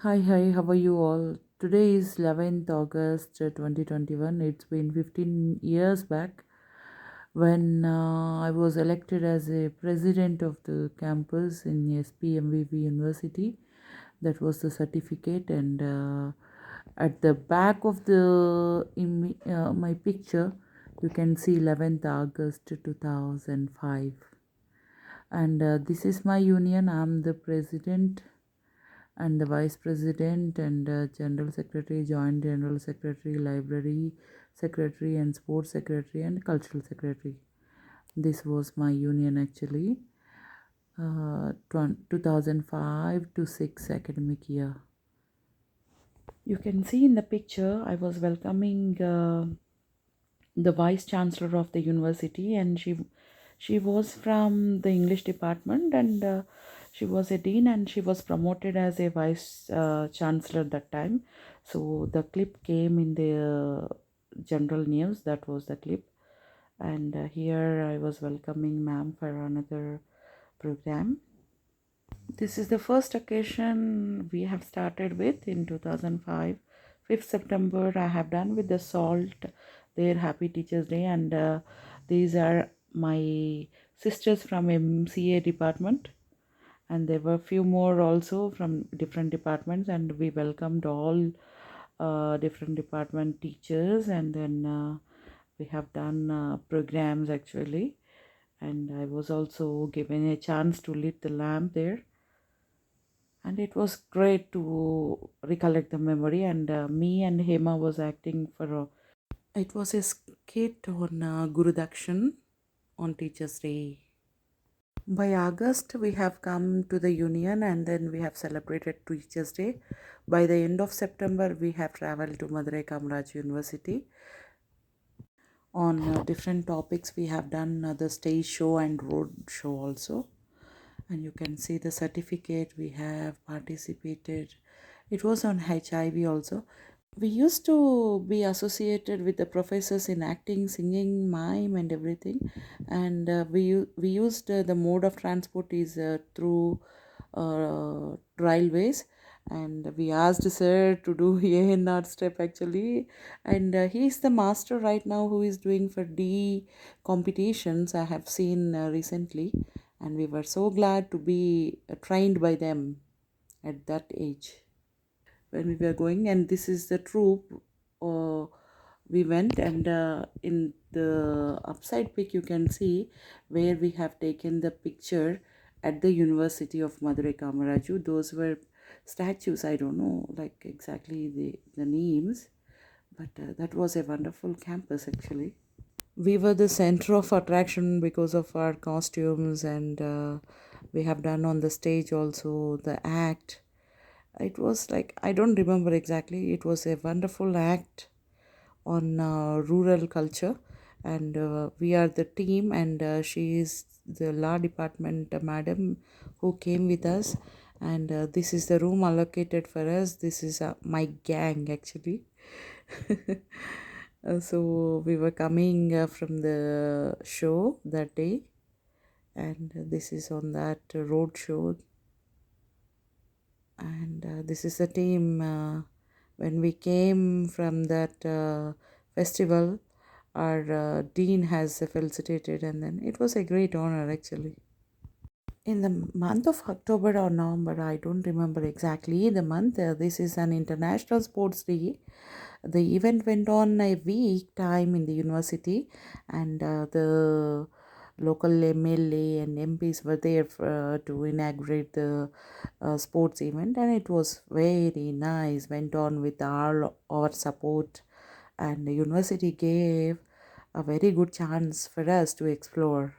Hi, how are you all? Today is 11th August 2021. It's been 15 years back when I was elected as a president of the campus in SPMVV University. That was the certificate, and at the back of my picture, you can see 11th August 2005. And this is my union. I'm the president and the vice president and general secretary, joint general secretary, library secretary, and sports secretary, and cultural secretary. This was my union actually. 2005 to 6 academic year. You can see in the picture I was welcoming the vice chancellor of the university, and she was from the English department, and she was a dean, and she was promoted as a vice chancellor that time. So the clip came in the general news. That was the clip. And here I was welcoming ma'am for another program. This is the first occasion we have started with in 2005. 5th September I have done with the SALT, their Happy Teachers Day, and these are my sisters from MCA department, and there were few more also from different departments, and we welcomed all different department teachers, and then we have done programs actually, and I was also given a chance to lit the lamp there, and it was great to recollect the memory. And me and Hema was acting for it was a skit on Guru Dakshan on Teachers Day. By August we have come to the union, and then we have celebrated Teachers Day. By the end of September we have traveled to Madurai Kamaraj University. On different topics we have done the stage show and road show also, and you can see the certificate we have participated. It was on HIV also. We used to be associated with the professors in acting, singing, mime, and everything. And we used the mode of transport is through railways. And we asked sir to do ANR step actually. And he is the master right now who is doing for D competitions. I have seen recently, and we were so glad to be trained by them at that age when we were going. And this is the troop we went, and in the upside pic you can see where we have taken the picture at the University of Madurai Kamaraju. Those were statues. I don't know like exactly the names, but that was a wonderful campus actually. We were the center of attraction because of our costumes, and we have done on the stage also the act. It was like, I don't remember exactly. It was a wonderful act on rural culture, and we are the team, and she is the law department madam who came with us, and this is the room allocated for us. This is my gang actually. So we were coming from the show that day, and this is on that road show, and this is the team. When we came from that festival, our dean has felicitated, and then it was a great honor actually. In the month of October or November, I don't remember exactly the month. This is an international sports day. The event went on a week time in the university, and the local MLA and MPs were there to inaugurate the sports event, and it was very nice. Went on with all our support, and the university gave a very good chance for us to explore.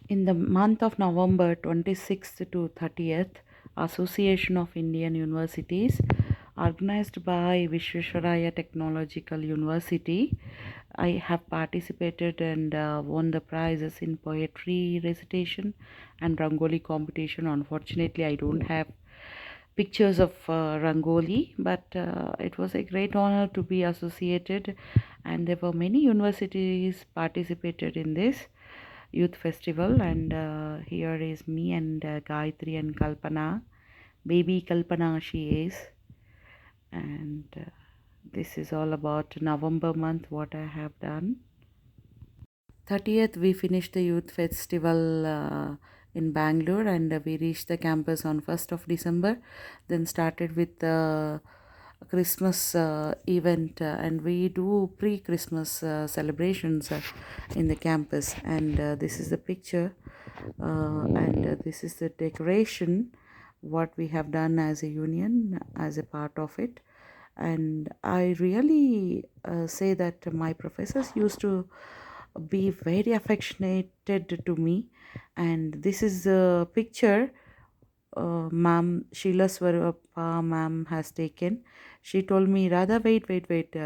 In the month of November 26th to 30th, Association of Indian Universities, organized by Vishwesvaraya Technological University, I have participated and won the prizes in poetry recitation and Rangoli competition. Unfortunately, I don't have pictures of Rangoli, but it was a great honor to be associated, and there were many universities participated in this youth festival. And here is me and Gayatri and Kalpana. Baby Kalpana she is. And this is all about November month, what I have done. 30th, we finished the youth festival in Bangalore, and we reached the campus on 1st of December. Then started with the Christmas event, and we do pre-Christmas celebrations in the campus. And this is the picture, and this is the decoration what we have done as a union, as a part of it. And I really say that my professors used to be very affectionated to me. And this is a picture ma'am Sheila Swarapa ma'am has taken. She told me, Radha, wait,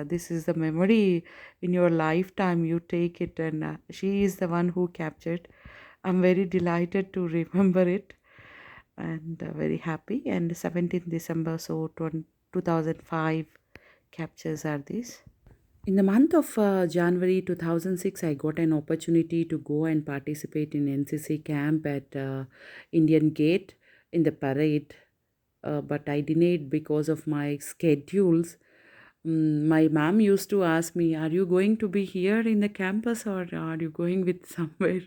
this is the memory in your lifetime, you take it. And she is the one who captured. I'm very delighted to remember it, and very happy. And 17th December, so 2005 captures are these. In the month of January 2006, I got an opportunity to go and participate in NCC camp at Indian Gate in the parade, but I denied because of my schedules. My mom used to ask me, "Are you going to be here in the campus, or are you going with somewhere?"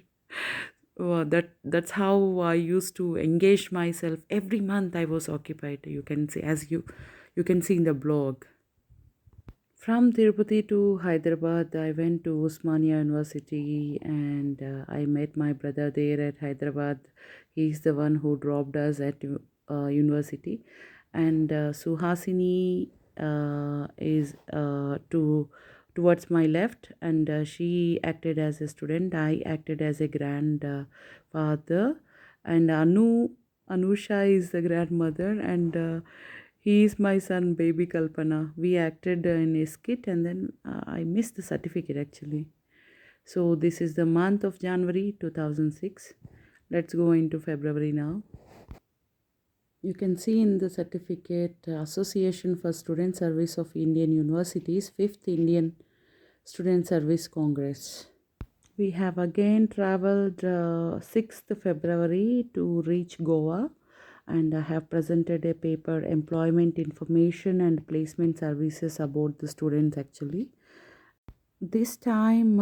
That's how I used to engage myself. Every month I was occupied. You can see, as you can see in the blog. From Tirupati to Hyderabad, I went to Osmania University, and I met my brother there at Hyderabad. He's the one who dropped us at university. And Suhasini is towards my left, and she acted as a student. I acted as a grandfather, and Anusha is the grandmother, and he is my son, baby Kalpana. We acted in a skit, and then I missed the certificate actually. So this is the month of January 2006. Let's go into February now. You can see in the certificate Association for Student Service of Indian Universities, 5th Indian Student Service Congress. We have again traveled 6th February to reach Goa, and I have presented a paper, Employment Information and Placement Services, about the students actually. This time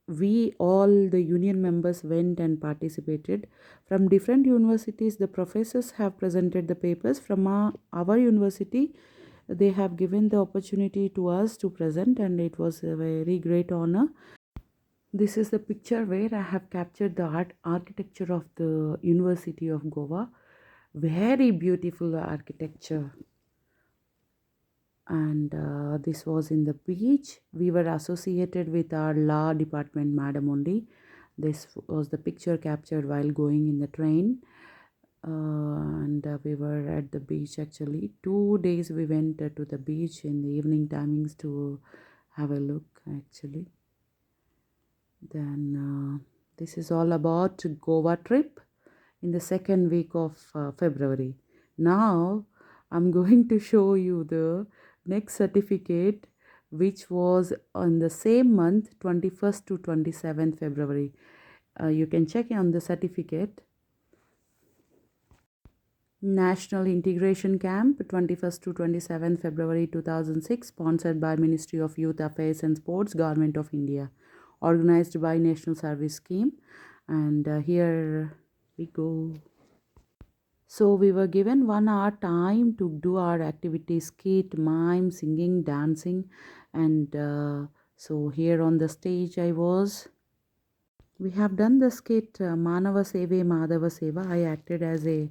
we all the union members went and participated. From different universities, the professors have presented the papers. From our university, they have given the opportunity to us to present, and it was a very great honor. This is the picture where I have captured the architecture of the University of Goa. Very beautiful architecture. And this was in the beach. We were associated with our law department madam only. This was the picture captured while going in the train. And we were at the beach actually. 2 days we went to the beach in the evening timings to have a look actually. Then this is all about Goa trip in the second week of February. Now I'm going to show you the next certificate, which was on the same month, 21st to 27th February. You can check on the certificate. National Integration Camp, 21st to 27th February 2006, sponsored by Ministry of Youth Affairs and Sports, Government of India, organized by National Service Scheme. And here we go. So we were given 1 hour time to do our activities, skit, mime, singing, dancing. And so here on the stage I was. We have done the skit Manava Seve Madhava Seva. I acted as a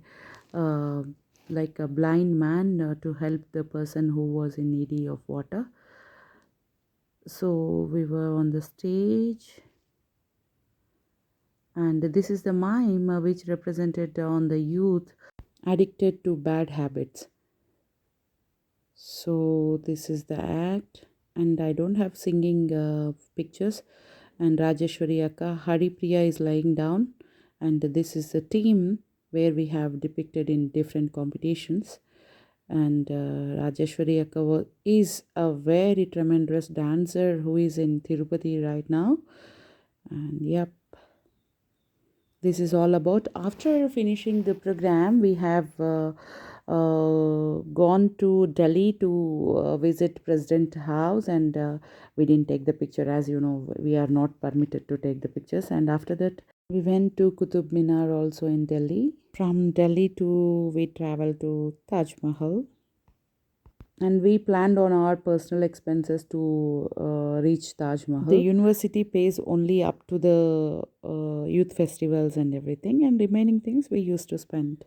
like a blind man to help the person who was in need of water. So we were on the stage, and this is the mime which represented on the youth addicted to bad habits. So this is the act, and I don't have singing pictures. And Rajeshwari Akka, Haripriya is lying down, and this is the team where we have depicted in different competitions. And Rajeshwari Akka is a very tremendous dancer who is in Tirupati right now. And yep, this is all about. After finishing the program, we have gone to Delhi to visit President House, and we didn't take the picture. As you know, we are not permitted to take the pictures. And after that, we went to Qutub Minar also in Delhi. From Delhi to we traveled to Taj Mahal, and we planned on our personal expenses to reach Taj Mahal. The university pays only up to the youth festivals and everything, and remaining things we used to spend.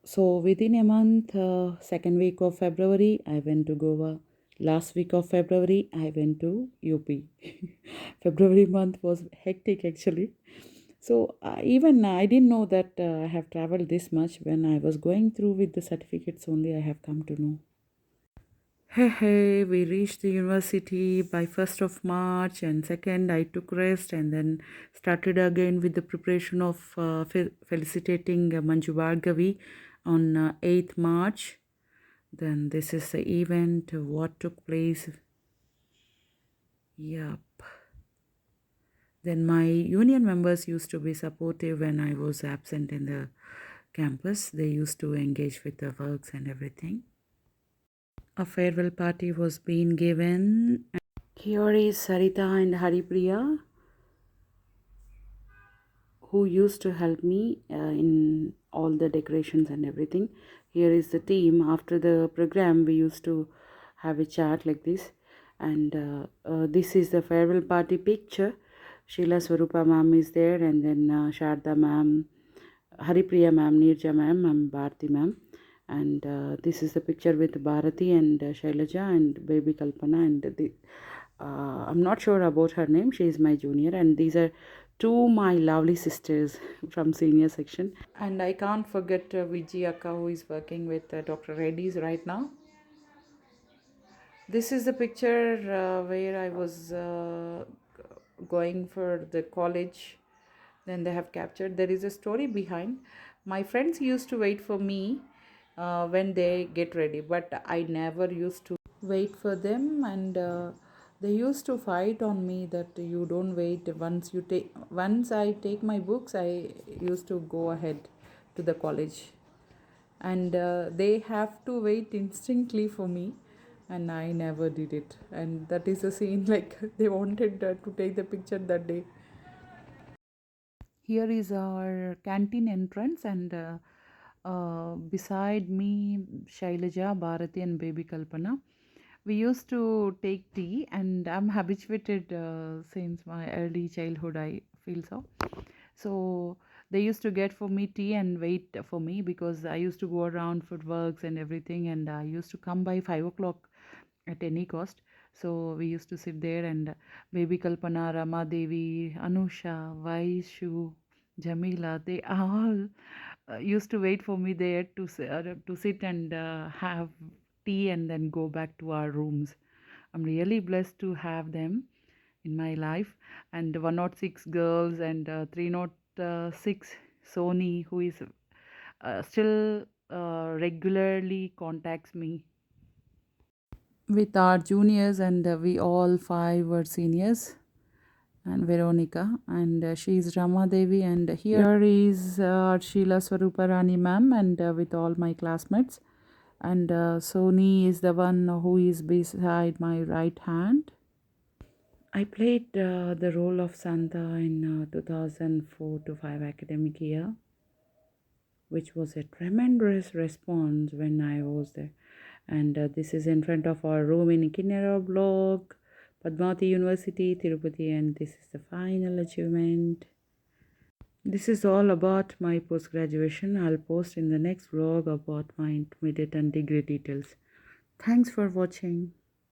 So within a month, second week of February, I went to Goa. Last week of February, I went to UP. February month was hectic actually. So even I didn't know that I have traveled this much. When I was going through with the certificates only, I have come to know. Hey, we reached the university by 1st of March, and 2nd I took rest and then started again with the preparation of felicitating Manju Bhargavi on 8th March. Then this is the event, what took place. Yup. Then my union members used to be supportive when I was absent in the campus. They used to engage with the works and everything. A farewell party was being given. Here is Sarita and Haripriya, who used to help me in all the decorations and everything. Here is the team. After the program, we used to have a chat like this. And this is the farewell party picture. Sheila Swarupa ma'am is there, and then Sharda ma'am, Haripriya ma'am, Nirja ma'am, and Bharti ma'am. And this is the picture with Bharati and Shailaja and baby Kalpana. And I'm not sure about her name. She is my junior. And these are two my lovely sisters from senior section. And I can't forget Vijay Akka, who is working with Dr. Reddy's right now. This is the picture where I was going for the college. Then they have captured. There is a story behind. My friends used to wait for me when they get ready, but I never used to wait for them, and they used to fight on me that you don't wait. Once I take my books, I used to go ahead to the college, and they have to wait instantly for me, and I never did it. And that is a scene like they wanted to take the picture that day. Here is our canteen entrance, and beside me, Shailaja, Bharati, and baby Kalpana. We used to take tea, and I'm habituated since my early childhood, I feel so. So they used to get for me tea and wait for me, because I used to go around for works and everything, and I used to come by 5 o'clock at any cost. So we used to sit there, and baby Kalpana, Rama Devi, Anusha, Vaishu, Jamila, they all used to wait for me there to sit and have tea and then go back to our rooms. I'm really blessed to have them in my life. And 106 girls and 306 Sony, who is still regularly contacts me with our juniors, and we all five were seniors, and Veronica, and she is Rama Devi, and here is Sheila Swarupa Rani ma'am, and with all my classmates, and Sony is the one who is beside my right hand. I played the role of Santa in 2004 to 5 academic year, which was a tremendous response when I was there. And this is in front of our room in Kinnera block, Padmavati University, Tirupati, and this is the final achievement. This is all about my post graduation. I'll post in the next vlog about my intermediate and degree details. Thanks for watching.